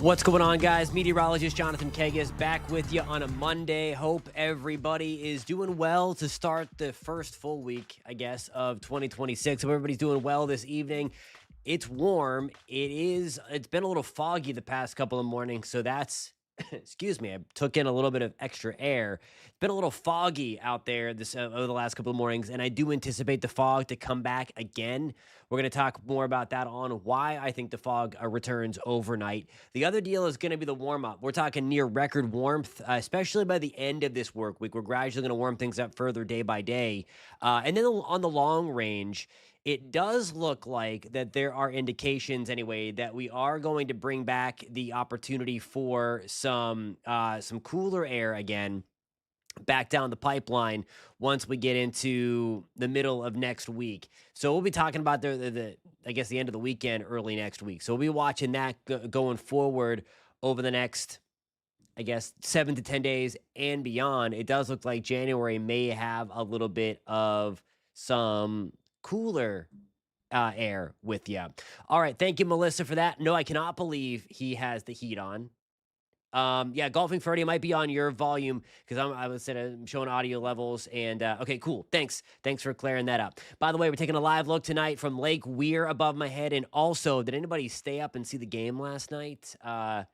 What's going on, guys? Meteorologist Jonathan Kegges back with you on a Monday. Hope everybody is doing well to start the first full week, I guess, of 2026. Hope everybody's doing well this evening. It's warm. It's been a little foggy the past couple of mornings, so that's excuse me, I took in a little bit of extra air. It's been a little foggy out there this over the last couple of mornings, and I do anticipate the fog to come back again. We're going to talk more about that on why I think the fog returns overnight. The other deal is going to be the warm up. We're talking near record warmth, especially by the end of this work week. We're gradually going to warm things up further day by day, and then on the long range, it does look like that there are indications anyway that we are going to bring back the opportunity for some cooler air again back down the pipeline once we get into the middle of next week. So we'll be talking about the I guess the end of the weekend, early next week. So we'll be watching that going forward over the next, I guess, 7 to 10 days and beyond. It does look like January may have a little bit of some cooler air with you. All right. Thank you, Melissa, for that. No, I cannot believe he has the heat on. Yeah, golfing Freddy might be on your volume because I was said I'm showing audio levels and okay, cool. Thanks for clearing that up. By the way, we're taking a live look tonight from Lake Weir above my head. And also, did anybody stay up and see the game last night? My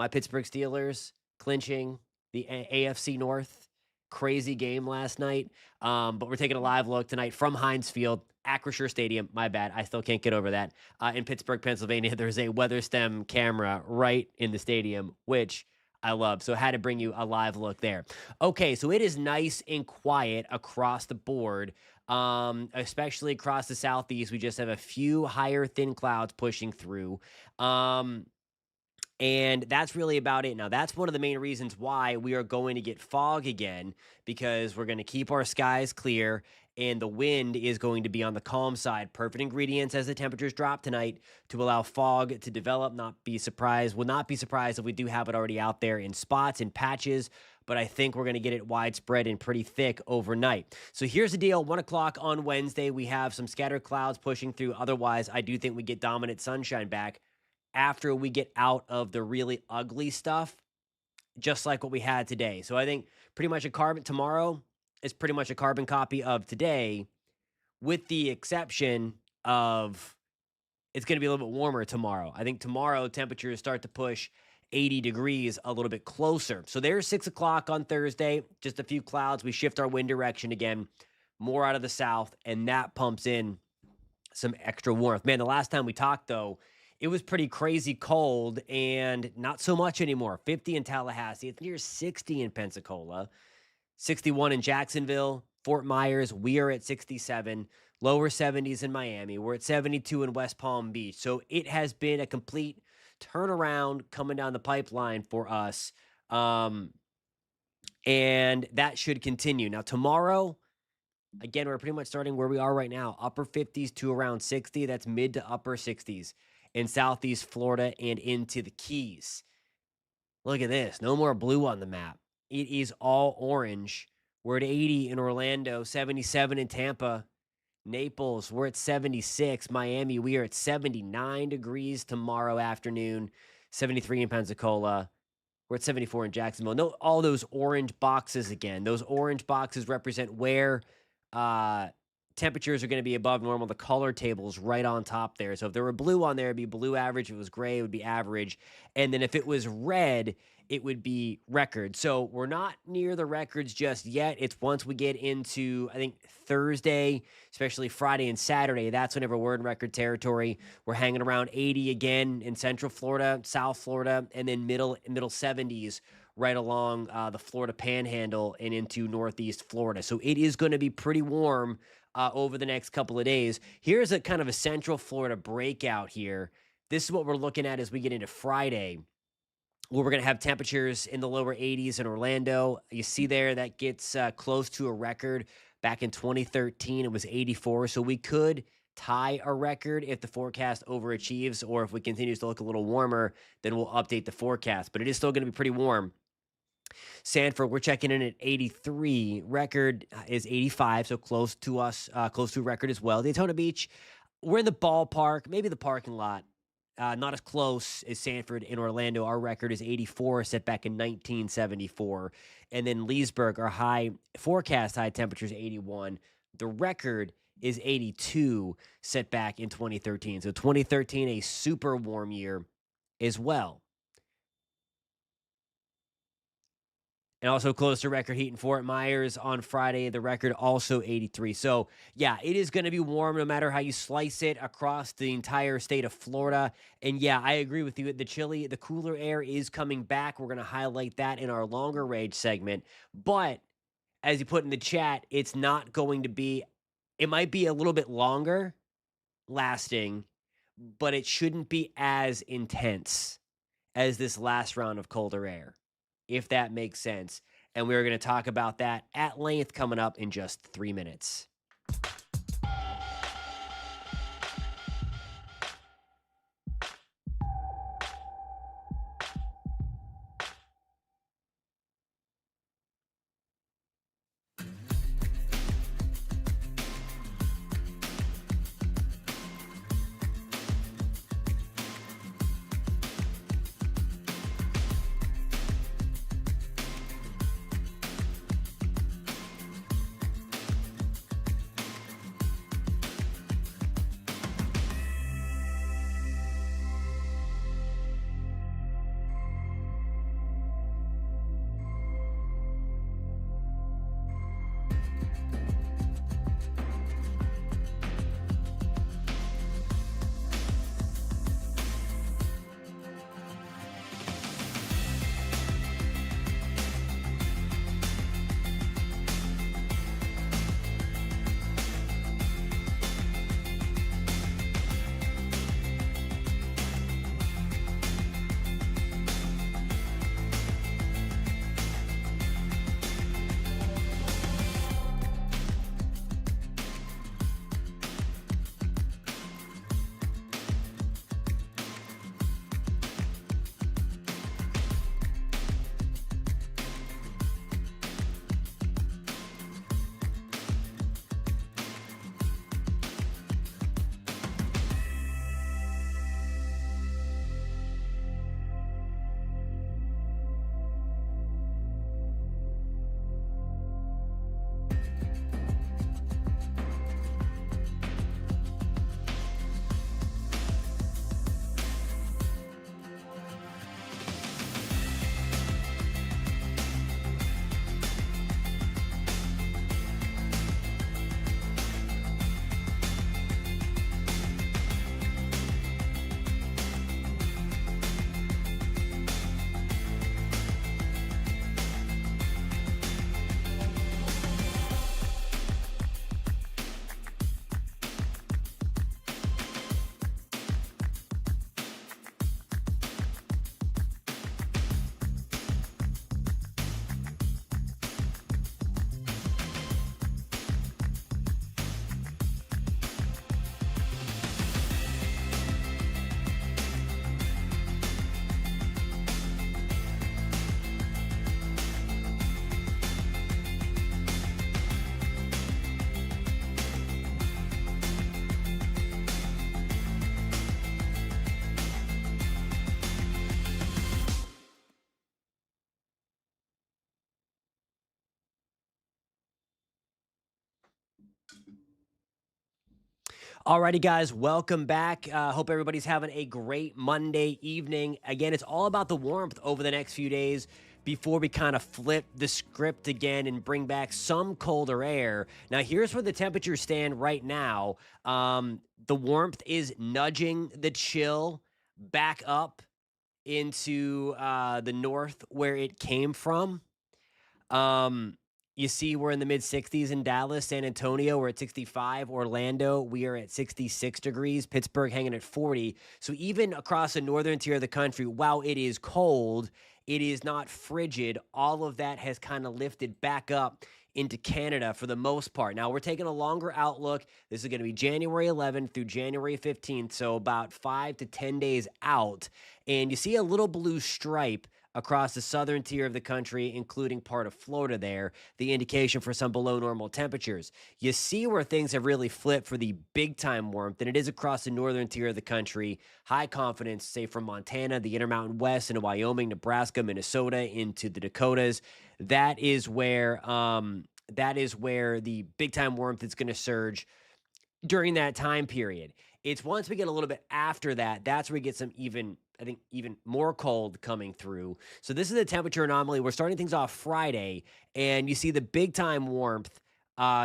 Pittsburgh Steelers clinching the AFC North. Crazy game last night. But we're taking a live look tonight from Heinz Field, Acrisure Stadium. My bad. I still can't get over that. In Pittsburgh, Pennsylvania, there's a weather stem camera right in the stadium, which I love. So I had to bring you a live look there. Okay, so it is nice and quiet across the board, especially across the southeast. We just have a few higher thin clouds pushing through. And that's really about it. Now, that's one of the main reasons why we are going to get fog again, because we're going to keep our skies clear and the wind is going to be on the calm side. Perfect ingredients as the temperatures drop tonight to allow fog to develop. Will not be surprised if we do have it already out there in spots and patches, but I think we're going to get it widespread and pretty thick overnight. So here's the deal. 1 o'clock on Wednesday, we have some scattered clouds pushing through. Otherwise, I do think we get dominant sunshine back after we get out of the really ugly stuff, just like what we had today. So I think pretty much tomorrow is pretty much a carbon copy of today, with the exception of it's going to be a little bit warmer tomorrow. I think tomorrow temperatures start to push 80 degrees a little bit closer. So there's 6 o'clock on Thursday, just a few clouds. We shift our wind direction again, more out of the south, and that pumps in some extra warmth. Man, the last time we talked, though, it was pretty crazy cold and not so much anymore. 50 in Tallahassee. It's near 60 in Pensacola. 61 in Jacksonville. Fort Myers, we are at 67. Lower 70s in Miami. We're at 72 in West Palm Beach. So it has been a complete turnaround coming down the pipeline for us. And that should continue. Now, tomorrow, again, we're pretty much starting where we are right now. Upper 50s to around 60. That's mid to upper 60s. In Southeast Florida and into the Keys. Look at this. No more blue on the map. It is all orange. We're at 80 in Orlando, 77 in Tampa. Naples, we're at 76. Miami, we are at 79 degrees tomorrow afternoon. 73 in Pensacola. We're at 74 in Jacksonville. No, all those orange boxes again. Those orange boxes represent where temperatures are going to be above normal. The color table is right on top there. So if there were blue on there, it'd be blue average. If it was gray, it would be average. And then if it was red, it would be record. So we're not near the records just yet. It's once we get into, I think, Thursday, especially Friday and Saturday, that's whenever we're in record territory. We're hanging around 80 again in Central Florida, South Florida, and then middle 70s right along the Florida Panhandle and into Northeast Florida. So it is going to be pretty warm over the next couple of days. Here's a kind of a Central Florida breakout here. This is what we're looking at as we get into Friday, where we're going to have temperatures in the lower 80s in Orlando. You see there, that gets close to a record. Back in 2013, it was 84. So we could tie a record if the forecast overachieves, or if it continues to look a little warmer, then we'll update the forecast. But it is still going to be pretty warm. Sanford, we're checking in at 83. Record is 85, so close to us, close to record as well. Daytona Beach, we're in the ballpark, maybe the parking lot. not as close as Sanford in Orlando. Our record is 84, set back in 1974. And then Leesburg, our forecast high temperature is 81. The record is 82, set back in 2013. So 2013, a super warm year as well. And also close to record heat in Fort Myers on Friday. The record also 83. So, yeah, it is going to be warm no matter how you slice it across the entire state of Florida. And, yeah, I agree with you. The cooler air is coming back. We're going to highlight that in our longer range segment. But as you put in the chat, it's not going to be, it might be a little bit longer lasting, but it shouldn't be as intense as this last round of colder air, if that makes sense. And we're going to talk about that at length coming up in just 3 minutes. Alrighty, guys, welcome back. Hope everybody's having a great Monday evening. Again, it's all about the warmth over the next few days before we kind of flip the script again and bring back some colder air. Now, here's where the temperatures stand right now. The warmth is nudging the chill back up into the north where it came from. You see, we're in the mid 60s in Dallas, San Antonio, we're at 65. Orlando, we are at 66 degrees. Pittsburgh hanging at 40. So even across the northern tier of the country, while it is cold, it is not frigid. All of that has kind of lifted back up into Canada for the most part. Now, we're taking a longer outlook. This is going to be January 11th through January 15th, so about 5 to 10 days out. And you see a little blue stripe across the southern tier of the country, including part of Florida there, the indication for some below normal temperatures. You see where things have really flipped for the big time warmth, and it is across the northern tier of the country. High confidence, say from Montana, the Intermountain West, into Wyoming, Nebraska, Minnesota, into the Dakotas. That is where the big time warmth is going to surge during that time period. It's once we get a little bit after that, that's where we get some even more cold coming through. So this is the temperature anomaly. We're starting things off Friday, and you see the big time warmth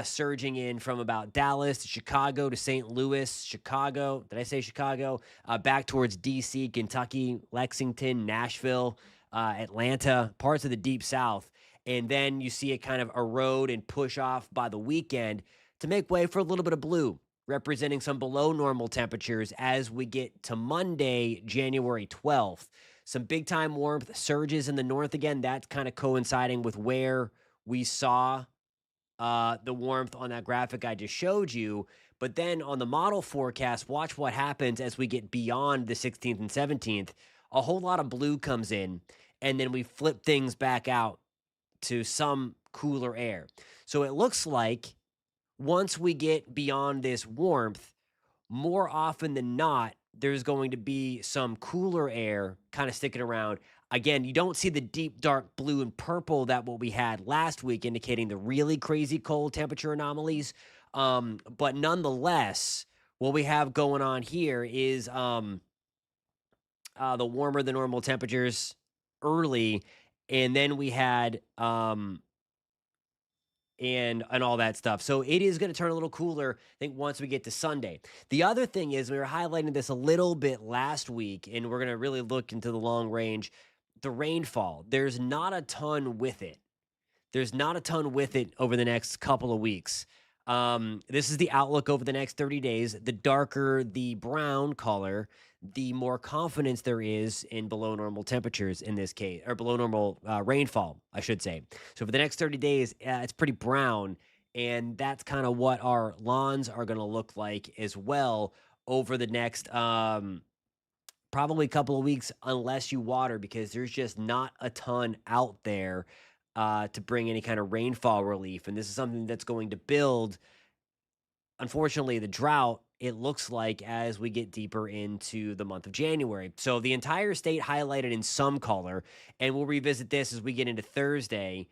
surging in from about Dallas to Chicago to St. Louis, Chicago. Did I say Chicago? Back towards D.C., Kentucky, Lexington, Nashville, Atlanta, parts of the deep south. And then you see it kind of erode and push off by the weekend to make way for a little bit of blue, representing some below normal temperatures as we get to Monday, January 12th. Some big time warmth surges in the north again. That's kind of coinciding with where we saw the warmth on that graphic I just showed you. But then on the model forecast, watch what happens as we get beyond the 16th and 17th. A whole lot of blue comes in, and then we flip things back out to some cooler air. So it looks like once we get beyond this warmth, more often than not, there's going to be some cooler air kind of sticking around. Again, you don't see the deep, dark blue and purple that what we had last week, indicating the really crazy cold temperature anomalies. But nonetheless, what we have going on here is the warmer than normal temperatures early, and then we had and all that stuff. So it is going to turn a little cooler, I think, once we get to Sunday. The other thing is, we were highlighting this a little bit last week, and we're going to really look into the long range. The rainfall, there's not a ton with it. There's not a ton with it over the next couple of weeks. This is the outlook over the next 30 days. The darker the brown color, the more confidence there is in below normal temperatures in this case, or below normal rainfall, I should say. So for the next 30 days, it's pretty brown, and that's kind of what our lawns are going to look like as well over the next probably couple of weeks, unless you water, because there's just not a ton out there to bring any kind of rainfall relief. And this is something that's going to build, unfortunately, the drought, it looks like, as we get deeper into the month of January. So the entire state highlighted in some color, and we'll revisit this as we get into Thursday.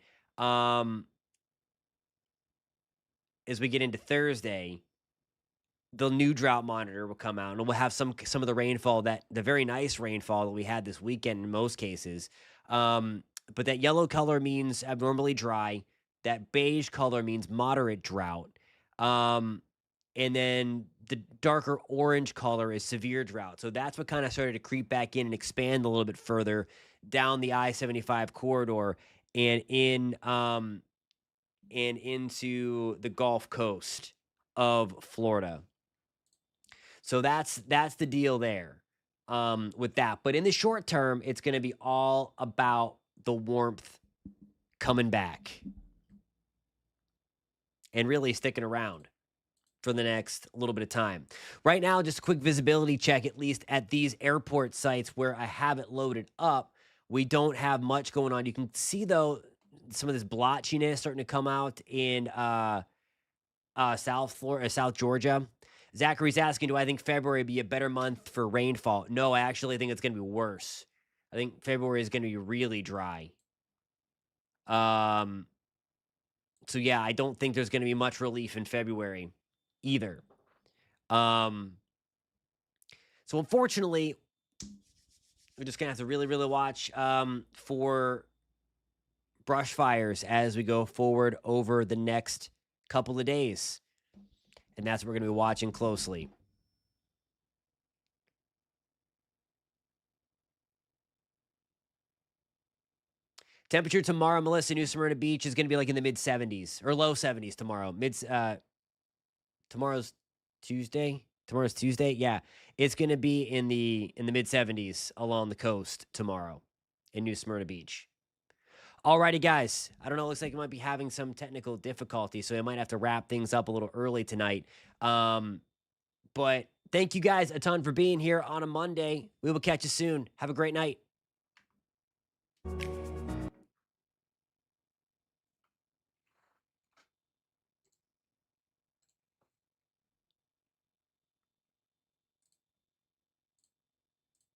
The new drought monitor will come out, and we'll have some of the rainfall, the very nice rainfall that we had this weekend in most cases. But that yellow color means abnormally dry. That beige color means moderate drought. And then the darker orange color is severe drought. So that's what kind of started to creep back in and expand a little bit further down the I-75 corridor and into the Gulf Coast of Florida. So that's the deal there with that. But in the short term, it's going to be all about the warmth coming back and really sticking around for the next little bit of time. Right now, just a quick visibility check, at least at these airport sites where I have it loaded up. We don't have much going on. You can see, though, some of this blotchiness starting to come out in South Florida, South Georgia. Zachary's asking, do I think February be a better month for rainfall? No, I actually think it's going to be worse. I think February is going to be really dry. So yeah, I don't think there's going to be much relief in February either. So unfortunately, we're just going to have to really, really watch for brush fires as we go forward over the next couple of days. And that's what we're going to be watching closely. Temperature tomorrow, Melissa, New Smyrna Beach is going to be like in the mid 70s or low 70s tomorrow. Tomorrow's Tuesday. Tomorrow's Tuesday. Yeah, it's going to be in the mid 70s along the coast tomorrow in New Smyrna Beach. Alrighty, guys. I don't know. It looks like we might be having some technical difficulty, so I might have to wrap things up a little early tonight. But thank you guys a ton for being here on a Monday. We will catch you soon. Have a great night.